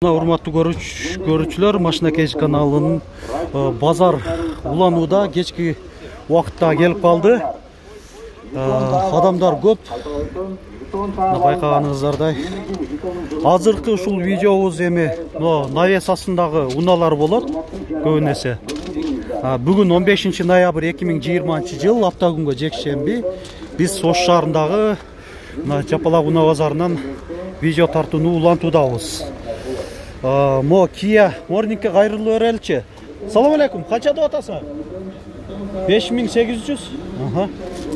Урматтуу көрүүчүлөр, Машина Кеш каналынын базар уланууда кечки убакытта келип калды. Адамдар көп. Байкаганыңыздардай. Азыркы ушул видеобуз эми навес астындагы унаалар болот көбүн эсе. Бүгүн 15 ноябрь 2020 жыл апта күнгө жекшемби биз Ош шаарындагы Жапалак унаа базарынан видео тартууну улантуудабыз. Мо Kia Morning'e kayırılı öğrelçi. Salam aleyküm. Kaça da atasa? 5800. Aha.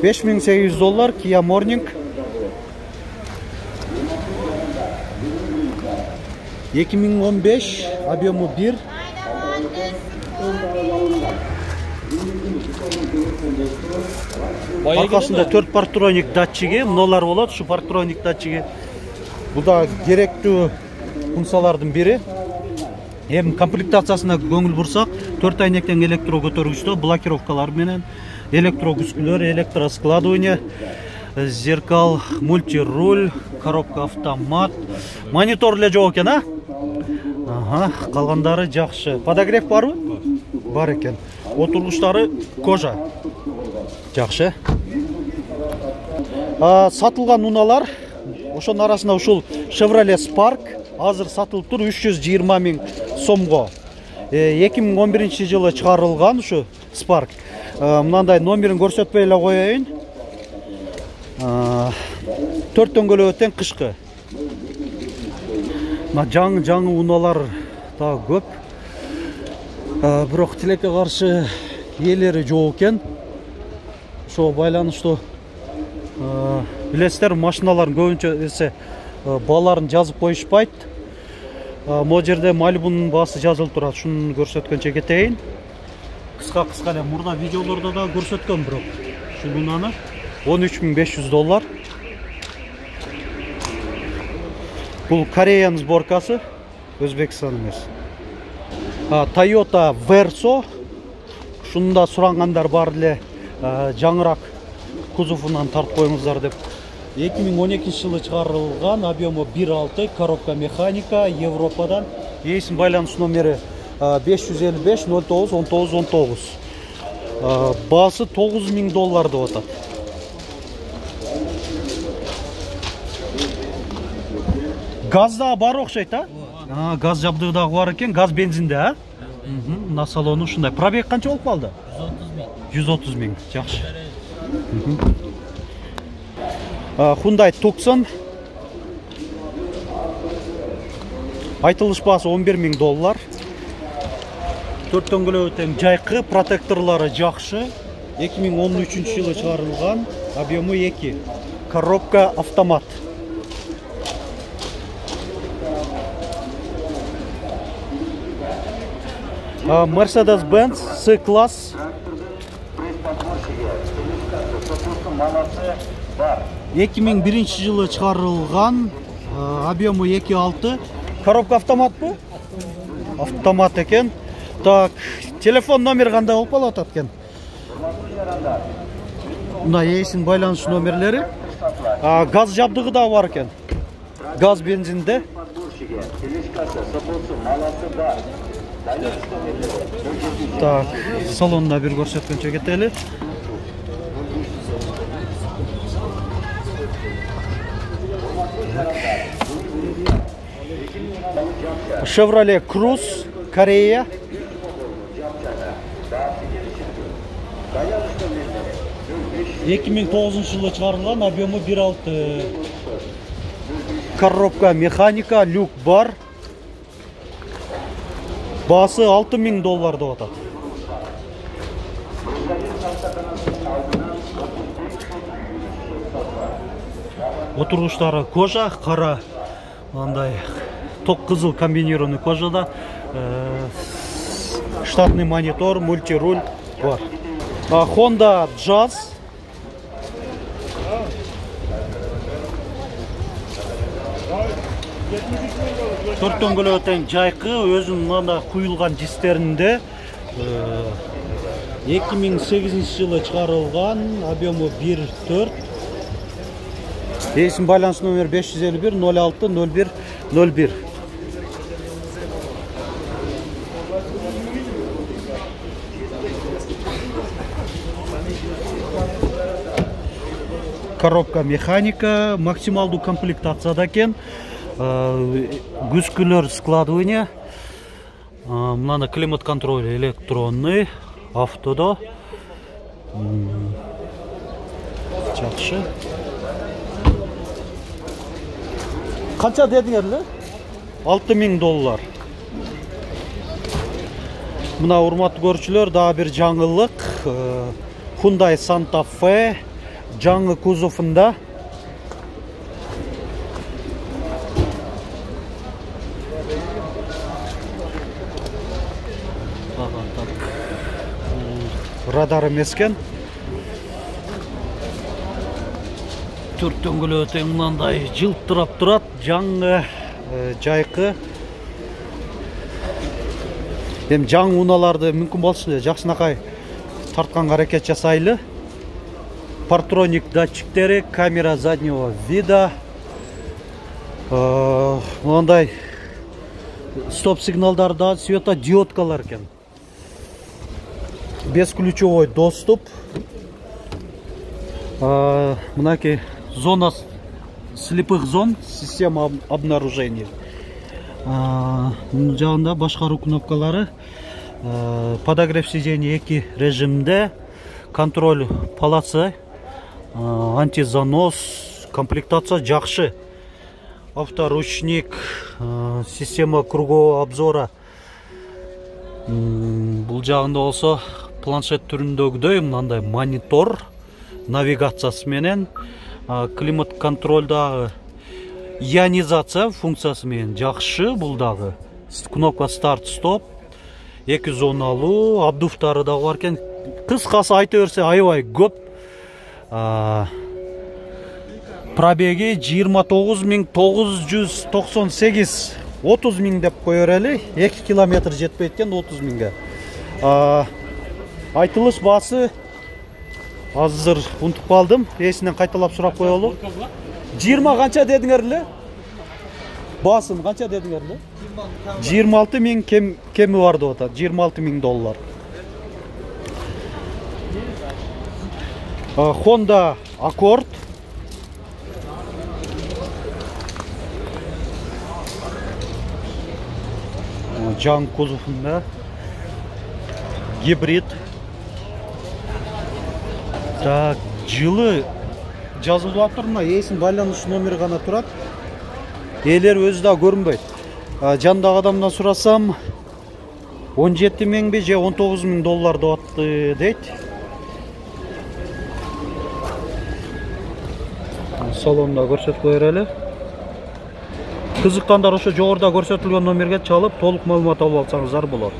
5800 dolar Kia Morning. 2015 объему 1. Arkasında 4 parktronik datçigi, mınolar болады, şu parktronik datçigi. Bu da gerekli функциялардын бири. Эми комплектациясына көңүл бурсак, 4 айнектен электро көтөргүчтө, блокировкалар менен, электро күскүлөр, электроскладывание, зеркал, мультируль, коробка автомат, монитор эле жок экен, а? Ага, калгандары жакшы. Подогрев барбы? Бар экен. Отургучтары кожа. Жакшы. Сатылган унаалар, ошонун арасында ушул Chevrolet Spark азыр сатылып тур 320 миң сомго. 2011 жылы чыгарылган ушу Spark. Мынандай номерин көрсөтпөй эле коеюн. 4 дөңгөлөгү тең кышкы. Жаңы унаалар да көп. Бирок тилекке каршы ээлери жок экен. Ошого байланыштуу билесиздер, машиналардын көбүнчө эсе баларын жазып коюшпайт. Могу жерде Малибунун баасы жазылып турат. Шуну көрсөткөнчө кетейин. Кыска эле мурда видеолордо да көрсөткөн, бирок ушул унаны 13500 доллар. Бул Кореян сборкасы, Өзбекстан эмес. Toyota Verso. Шунда сурангандар бар эле, жаңыраак кузовунан тартып коюңуздар деп. 2012 жылы чыгарылган, объему 1.6, коробка механика, Европадан. Эсин байланыш номери 555 09 19 19. Баасы 9000 доллар деп атат. Газда бар окшойт, а? Газ жабдыгы дагы бар экен, газ бензинде, а? Мына салону ушундай. Пробег канча болуп калды? 130 миң. Жакшы. Hyundai Tucson. Айтылыш баасы 11 миң доллар. 4 дөңгөлөгү тең жайкы, протекторлары жакшы. 2013 жылы чыгарылган, объему 2. Коробка автомат. Mercedes-Benz C-класс. 2001 жылы чыгарылган, объему 2.6. Коробка автоматпы? Автомат экен. Так, телефон номер кандай болуп калып атат экен? Мына эсин байланыш номерлери. Газ жабдыгы да бар экен. Газ бензинде. Так, салонда бир көрсөткөнчө кетели. Chevrolet Cruze, Koreya. Эки миң 2009 жылы чыгарылган, объему 1.6. Коробка механика, люк бар. Баасы 6000 доллар деп атат. Отургучтары кожа, кара, андай ток кызыл комбинированный кожада. Штатный монитор, мультируль бар. Honda Jazz. Төрт дөңгөлөгү тең жайкы, өзүнүн мына куюлган дистеринде. 2008 жылы чыгарылган, объему 1.4. Эсин байланыш номер 551 06 01 01. Коробка механика, максималдуу комплектацияда экен. Күзгүлөр складывание. Мына климат контроль электронный, автодо. Жакшы. Канча дедиңер эле? $6000. Мына урматтуу көрүүчүлөр, дагы бир жаңылык. Hyundai Santa Fe жаңы кузовунда. Радар эмес экен. Төрт дөңгөлөк тең мындай жылтырап турат, жаңы жайкы. Эми жаңы унааларды мүмкүн болсо эле жакшынакай тартканга аракет жасайлы. Партроник датчиктери, камера заднего вида. Мындай стоп сигналдарда светодиодкалар экен. Бесключевой доступ. Мынаки зона слепых зон, система обнаружения. Жанында башкаруу кнопкалары, подогрев сидений 2 режимде, контроль полосы, антизанос, комплектация жакшы. Авторучник, система кругового обзора. Бул жагында болсо планшет түрүндөгүдөй мындай монитор, навигациясы менен, климат контролдагы ионизация функциясы менен жакшы. Бул дагы кнопка старт стоп, 2 зоналуу, обдувтары дагы бар экен. Кыскасы айта берсе аябай көп. Пробеги 29998, 30.000 деп кое берели. 2 километр жетпейт экен 30.000ге. Айтылыш баасы азыр унутуп калдым. Эсинен кайталап сурап коелу. 20 канча дедиңер эле? Баасын канча дедиңер эле? 26.000 кеми бар деп атат. $26.000. Honda Accord. Жаңы кузовунда. Гибрид. Так, жылы жазылып атыр, мына эсин байланыш номери гана турат. Элер өзү да көрүнбөйт. Жандагы адамдан сурасам, $17.000 же $19.000 деп атты дейт. Салонда көрсөтүп берели. Кызыктандар ошо жогоруда көрсөтүлгөн номерге чалып, толук маалымат алып алсаңыздар болот.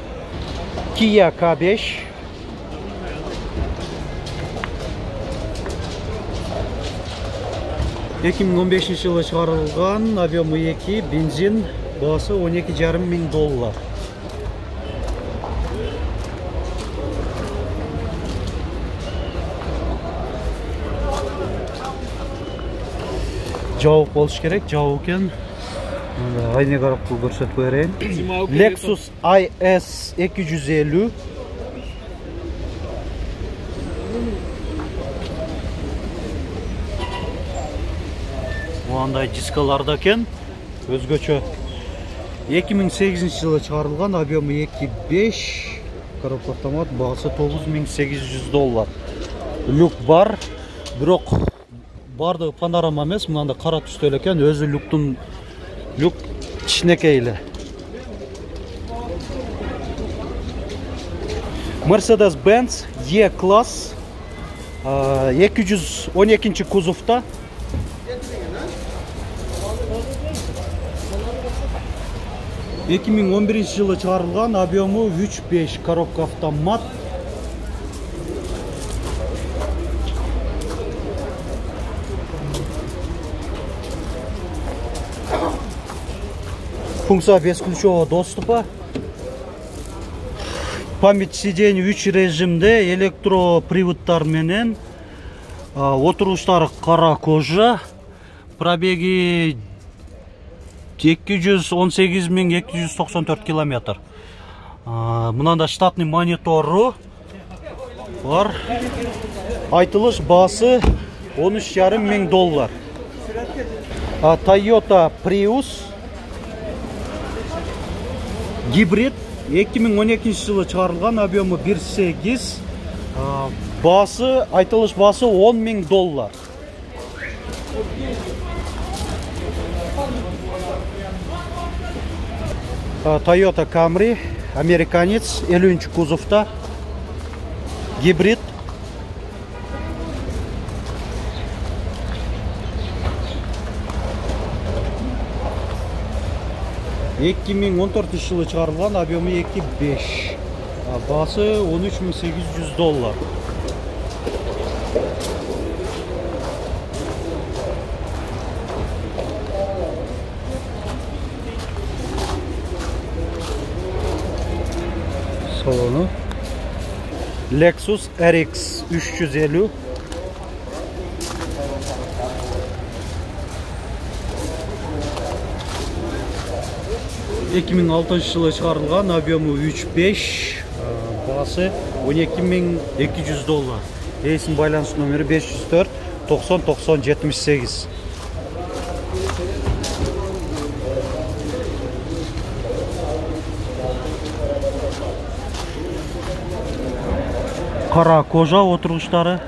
Kia K5. жылы чыгарылган, объему 2, бензин, баасы $12.500. Жабык болуш керек, жабык экен. Айна коробку көрсөтүп берейин. Lexus IS 250. Мындай дискаларда экен. Өзгөчө 2008 жылы чыгарылган, объему 2.5, коробка автомат, баасы $9800. Люк бар, бирок бардыгы панорама эмес, мындай кара түстө эле экен. Өзү люк кичинекей эле. Mercedes-Benz E-класс 212 кузовта. Эки миң 11 жылы чыгарылган, объему 3.5, коробка автомат. Функция бесключевого доступа. Память сидений 3 режимде, электроприводтар менен. Отуруштары кара кожа. Пробеги 218.294 километр. Мынанда штатный монитору бар. Айтылыш басы 13,5 мың доллар. Toyota Prius гибрид 2012 жылы шығарылған, объемы 1.8, басы, айтылыш басы 10 мың доллар. Toyota Camry, американец, 50 кузовта, гибрид. Екі мың 14 жылы шығарылған, объемы 2.5, басы 13.800 доллар. Salonu Lexus RX 350. Екі мың 6 жылы шығарылған, объемы 3.5, басы 12.200 доллар. Рейсін байланыс номері 504 90 90 78. Қара кожа отырғыштары.